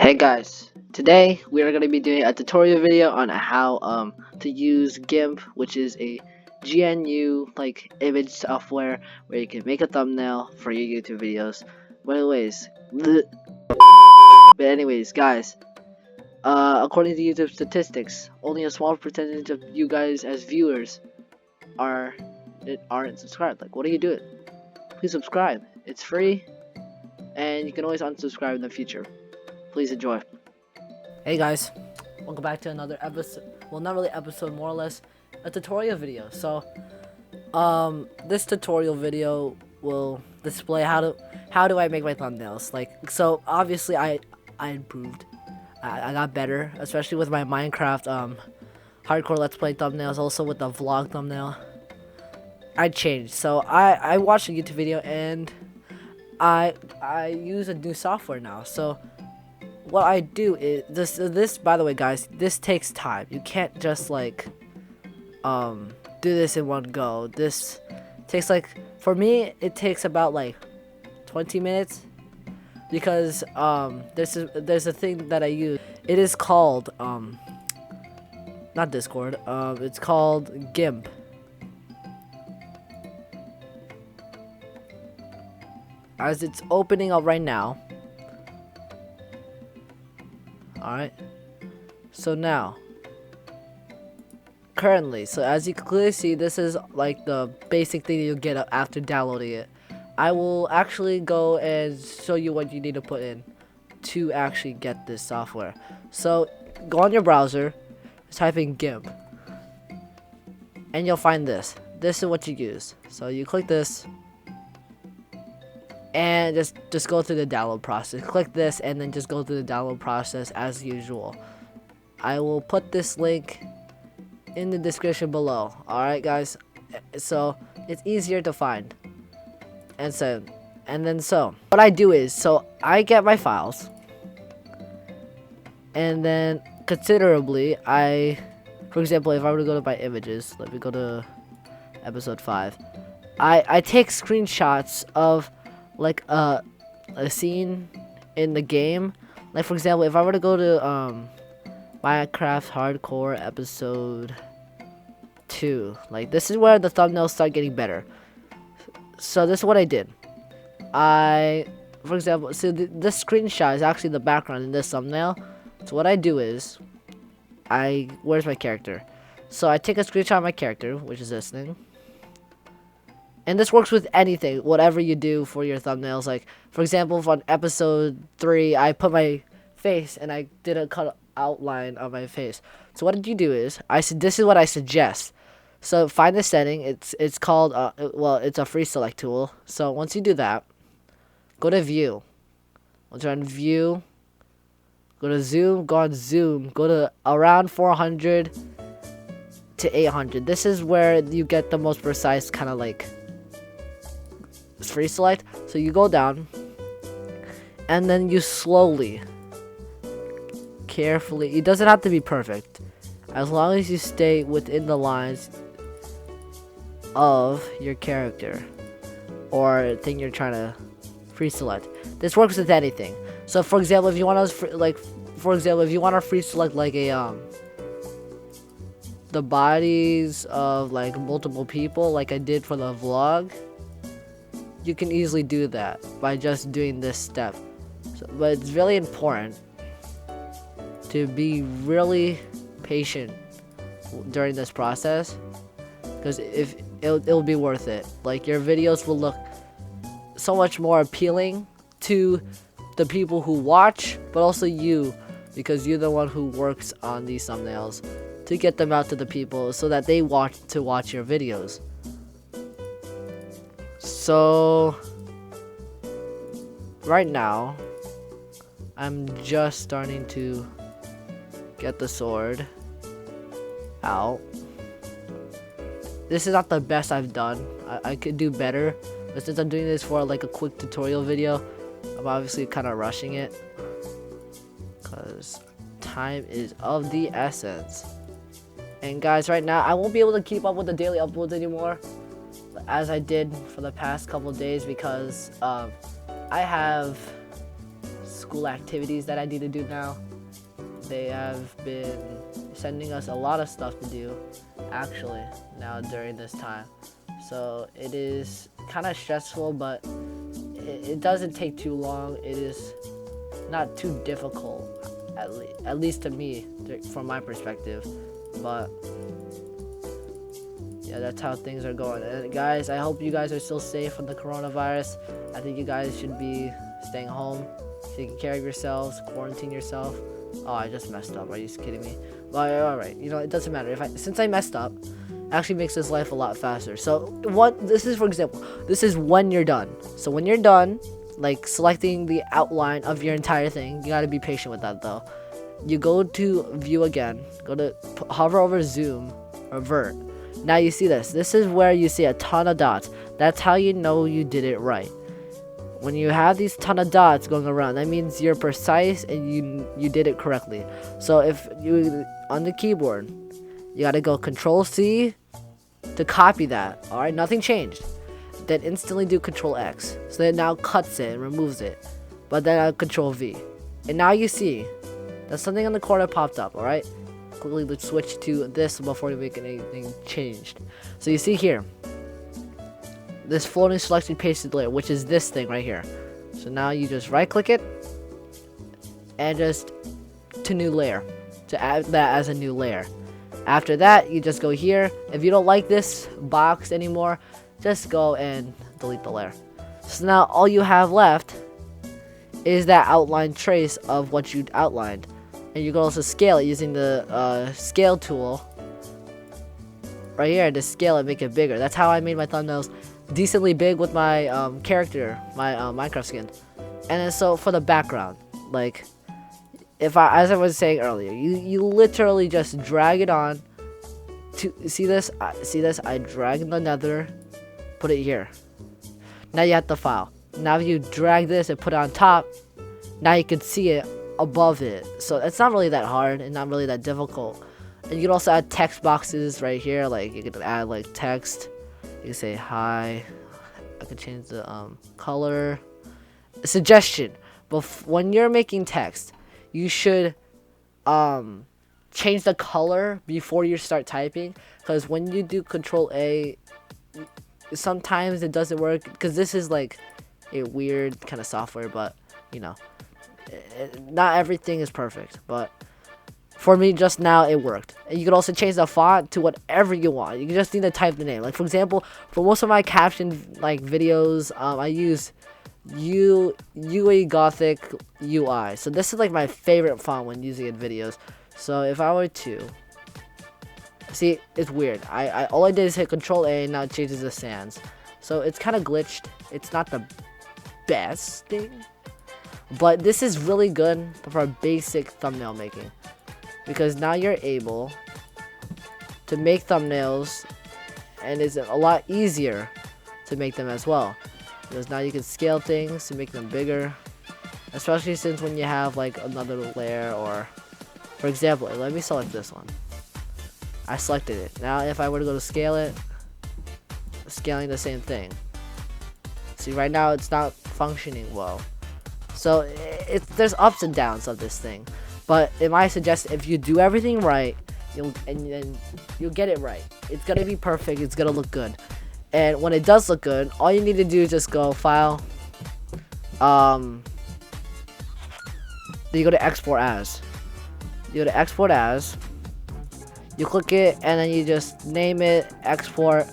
Hey guys, today we are going to be doing a tutorial video on how to use GIMP, which is a GNU image software where you can make a thumbnail for your YouTube videos. But anyways, guys, according to YouTube statistics, only a small percentage of you guys as viewers aren't subscribed. Like, what are you doing? Please subscribe. It's free, and you can always unsubscribe in the future. Please enjoy. Hey guys, welcome back to another episode. Well, not really episode, more or less a tutorial video. So, this tutorial video will display how do I make my thumbnails. So obviously I improved. I got better, especially with my Minecraft hardcore let's play thumbnails. Also with the vlog thumbnail, I changed. So I watched a YouTube video and I use a new software now. So what I do is this by the way, guys, this takes time. You can't just do this in one go. This takes for me it takes about 20 minutes because there's a thing that I use. It is called not Discord. It's called GIMP. As it's opening up right now. Alright, so now currently, so as you can clearly see, this is the basic thing you get after downloading it. I will actually go and show you what you need to put in to actually get this software. So go on your browser, type in GIMP, and you'll find this is what you use. So you click this and just go through the download process. Click this and then just go through the download process as usual. I will put this link in the description below. Alright guys, so it's easier to find. And so what I do is, so I get my files, and then considerably for example, if I were to go to my images, let me go to episode 5. I take screenshots of a scene in the game. Like, for example, if I were to go to Minecraft hardcore episode 2, this is where the thumbnails start getting better. So this is what I did. For example, so this screenshot is actually the background in this thumbnail. So what I do is where's my character? So I take a screenshot of my character, which is this thing. And this works with anything, whatever you do for your thumbnails. Like, for example, on episode 3, I put my face and I did a cut outline of my face. So what you do is, this is what I suggest. So find the setting. It's called, it's a free select tool. So once you do that, go to View. Once you're on View, go to Zoom, go on Zoom, go to around 400 to 800. This is where you get the most precise kind of free select. So you go down and then you slowly, carefully, it doesn't have to be perfect, as long as you stay within the lines of your character or thing you're trying to free select. This works with anything. So for example, if you want to free select the bodies of multiple people like I did for the vlog, you can easily do that by just doing this step. But it's really important to be really patient during this process, because if it'll be worth it. Your videos will look so much more appealing to the people who watch, but also you, because you're the one who works on these thumbnails to get them out to the people so that they want to watch your videos. So right now I'm just starting to get the sword out. This is not the best I've done. I could do better, but since I'm doing this for a quick tutorial video, I'm obviously kind of rushing it because time is of the essence. And guys, right now I won't be able to keep up with the daily uploads anymore as I did for the past couple of days, because I have school activities that I need to do now. They have been sending us a lot of stuff to do, actually, now during this time. So it is kind of stressful, but it doesn't take too long. It is not too difficult, at least to me, from my perspective. But yeah, that's how things are going. And guys, I hope you guys are still safe from the coronavirus. I think you guys should be staying home, taking care of yourselves, quarantine yourself. Oh, I just messed up. Are you kidding me? Well, alright. You know, it doesn't matter. Since I messed up, actually makes this life a lot faster. So this is, for example, this is when you're done. So when you're done, like selecting the outline of your entire thing, you gotta be patient with that though. You go to view again, hover over zoom or vert. Now you see this. This is where you see a ton of dots. That's how you know you did it right. When you have these ton of dots going around, that means you're precise and you did it correctly. So if you on the keyboard, you gotta go Control C to copy that. Alright, nothing changed. Then instantly do Control X. So it now cuts it and removes it. But then I Control V. And now you see that something in the corner popped up, alright? Quickly let's switch to this before we make anything changed. So you see here, this floating selected pasted layer, which is this thing right here. So now you just right click it and just to new layer, to add that as a new layer. After that, you just go here. If you don't like this box anymore, just go and delete the layer. So now all you have left is that outline trace of what you outlined. And you can also scale it using the scale tool right here to scale it, make it bigger. That's how I made my thumbnails decently big with my character, my Minecraft skin. And then so for the background, like as I was saying earlier, you literally just drag it on to see this. I drag the nether, put it here. Now you have the file. Now you drag this and put it on top. Now you can see it above it. So it's not really that hard and not really that difficult. And you can also add text boxes right here. Like you can add like text. You can say hi. I can change the color. A suggestion: when you're making text, you should change the color before you start typing, because when you do Control A, sometimes it doesn't work, because this is like a weird kind of software, but you know, not everything is perfect, but for me just now it worked. And you can also change the font to whatever you want. You just need to type the name. Like for example, for most of my caption like videos, I use UE Gothic UI. So this is like my favorite font when using in videos. So if I were to see, it's weird. I all I did is hit Control A and now it changes the sans. So it's kind of glitched. It's not the best thing, but this is really good for basic thumbnail making, because now you're able to make thumbnails and it's a lot easier to make them as well, because now you can scale things to make them bigger, especially since when you have like another layer. Or for example, let me select this one. I selected it. Now if I were to go to scale it, scaling the same thing. See, right now it's not functioning well. So there's ups and downs of this thing. But in my suggestion, if you do everything right, you'll get it right. It's gonna be perfect. It's gonna look good. And when it does look good, all you need to do is just go File. Then you go to Export As. You go to Export As. You click it, and then you just name it Export.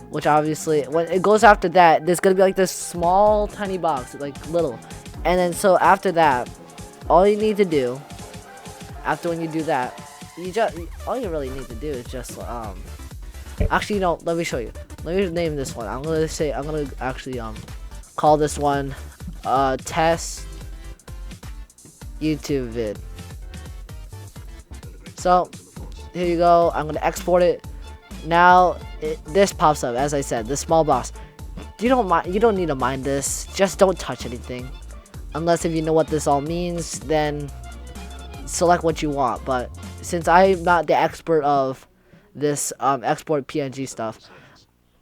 Which obviously, when it goes after that, there's gonna be like this small, tiny box, like little. And then so after that, all you need to do, after when you do that, all you really need to do is just actually no, let me show you. Let me name this one. I'm gonna actually call this one test YouTube vid. So here you go. I'm gonna export it. Now this pops up, as I said, this small box. You don't need to mind this. Just don't touch anything, unless if you know what this all means. Then select what you want. But since I'm not the expert of this export PNG stuff,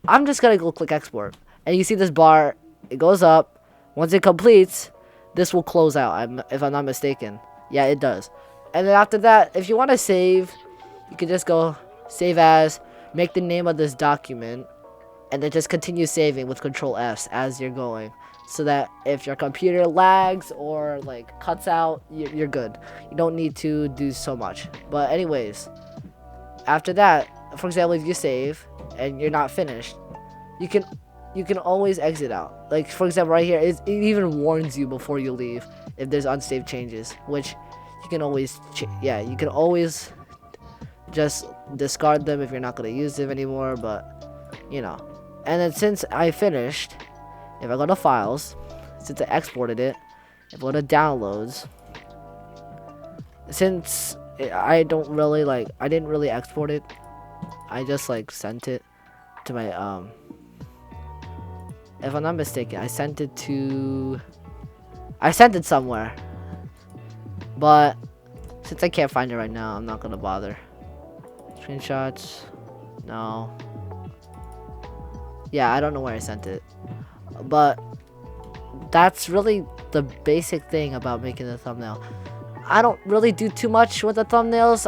I'm just gonna go click export, and you see this bar. It goes up. Once it completes, this will close out, if I'm not mistaken. Yeah, it does. And then after that, if you want to save, you can just go save as, make the name of this document, and then just continue saving with Control S as you're going, so that if your computer lags or like cuts out, you're good. You don't need to do so much. But anyways, after that, for example, if you save and you're not finished, you can always exit out. Like for example, right here, it even warns you before you leave if there's unsaved changes, which you can always you can always just discard them if you're not going to use them anymore. But you know, and then since I finished, if I go to files, since I exported it, if I go to downloads, since I didn't really export it, I just like sent it to my if I'm not mistaken, I sent it somewhere, but since I can't find it right now, I'm not gonna bother. Screenshots, no. Yeah, I don't know where I sent it, but that's really the basic thing about making the thumbnail. I don't really do too much with the thumbnails.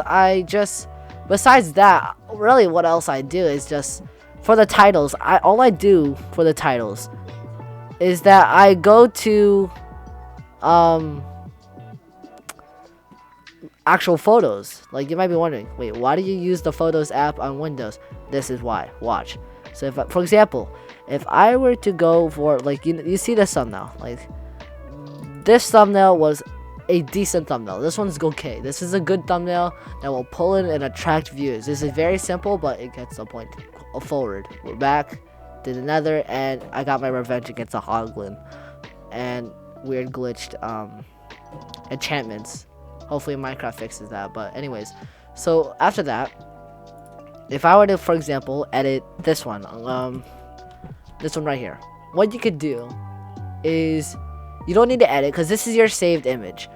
Besides that, really what else I do is just for the titles. All I do for the titles is that I go to actual photos. Like you might be wondering, wait, why do you use the Photos app on Windows? This is why. Watch. So if for example, if I were to go for like you see this thumbnail, like this thumbnail was a decent thumbnail. This one's okay. This is a good thumbnail that will pull in and attract views. This is very simple, but it gets the point forward. We're back to the nether, and I got my revenge against a hoglin and weird glitched enchantments. Hopefully Minecraft fixes that. But anyways, so after that, if I were to, for example, edit this one right here, what you could do is you don't need to edit because this is your saved image,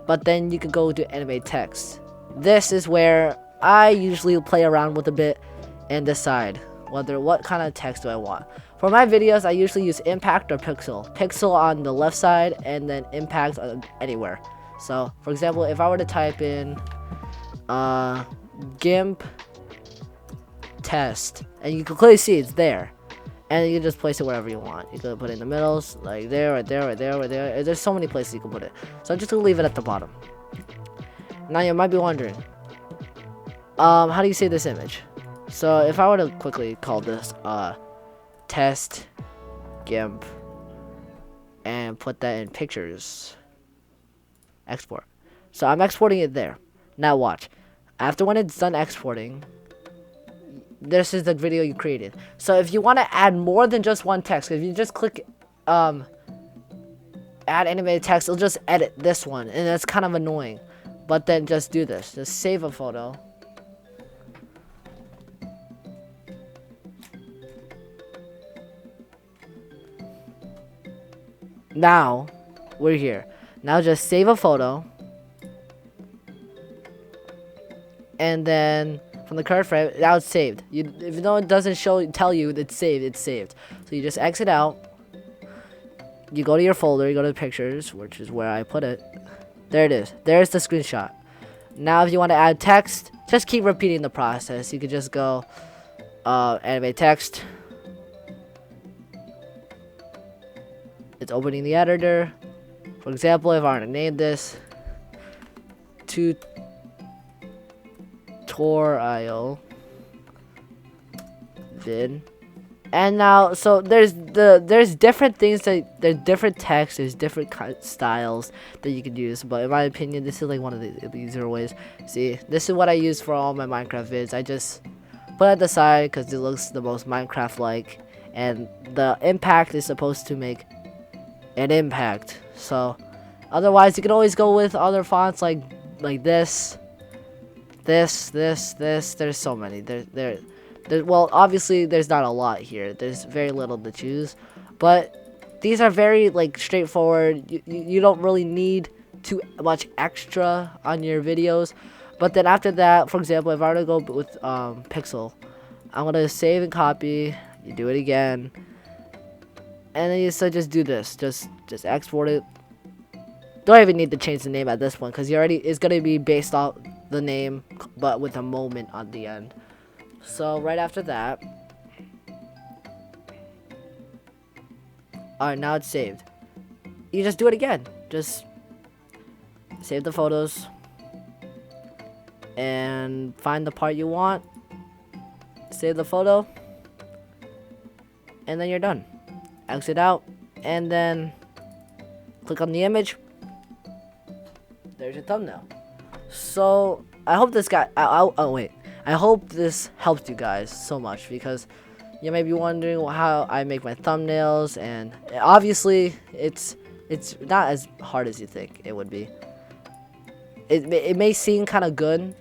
but then you could go to animate text. This is where I usually play around with a bit and decide what kind of text do I want. For my videos, I usually use impact or pixel. Pixel on the left side and then impact anywhere. So for example, if I were to type in GIMP test, and you can clearly see it's there, and you can just place it wherever you want. You can put it in the middle, like there, right there, right there, right there. There's so many places you can put it. So I'm just gonna leave it at the bottom. Now you might be wondering, how do you save this image? So if I were to quickly call this test GIMP and put that in pictures, export. So I'm exporting it there. Now watch. After when it's done exporting, this is the video you created. So if you want to add more than just one text, if you just click add animated text, it'll just edit this one, and that's kind of annoying. But then just do this. Just save a photo. Now we're here. Now just save a photo, and then from the current frame, now it's saved. Even though it doesn't tell you it's saved, it's saved. So you just exit out. You go to your folder, you go to pictures, which is where I put it. There it is. There's the screenshot. Now if you want to add text, just keep repeating the process. You could just go animate text. It's opening the editor. For example, if I were to name this tutorial vid, and now so there's different things there's different text, there's different styles that you can use, but in my opinion, this is like one of the easier ways. See, this is what I use for all my Minecraft vids. I just put it at the side because it looks the most Minecraft like, and the impact is supposed to make an impact. So otherwise you can always go with other fonts like this. There's so many. Well, obviously there's not a lot here. There's very little to choose, but these are very like straightforward. You don't really need too much extra on your videos. But then after that, for example, if I were to go with pixel, I'm gonna save and copy. You do it again, and then you just do this. Just export it. don't even need to change the name at this point because it's gonna be based off the name, but with a moment on the end. So right after that, alright, now it's saved. You just do it again. Just save the photos and find the part you want. Save the photo, and then you're done. Exit out, and then click on the image. There's your thumbnail. So I hope this guy. Oh wait. I hope this helped you guys so much because you may be wondering how I make my thumbnails, and obviously it's not as hard as you think it would be. It may seem kind of good.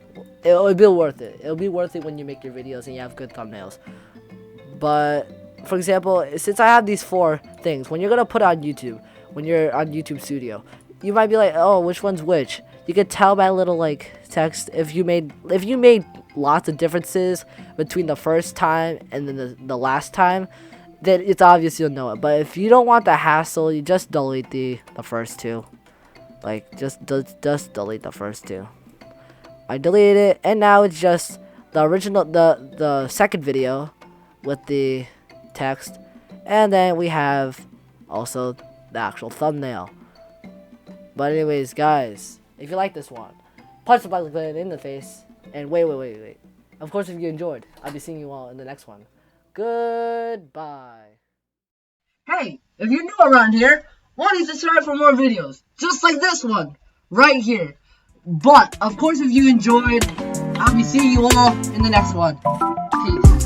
It'll be worth it. It'll be worth it when you make your videos and you have good thumbnails. But for example, since I have these 4 things, when you're gonna put on YouTube, when you're on YouTube Studio, you might be like, oh, which one's which? You can tell by little like text if you made lots of differences between the first time and then the last time, then it's obvious you'll know it. But if you don't want the hassle, you just delete the first 2. Like just delete the first 2. I deleted it, and now it's just the original, the second video with the text, and then we have also the actual thumbnail. But anyways, guys, if you like this one, punch the button in the face, and wait. Of course, if you enjoyed, I'll be seeing you all in the next one. Goodbye. Hey, if you're new around here, why don't you subscribe for more videos, just like this one, right here. But, of course, if you enjoyed, I'll be seeing you all in the next one. Peace.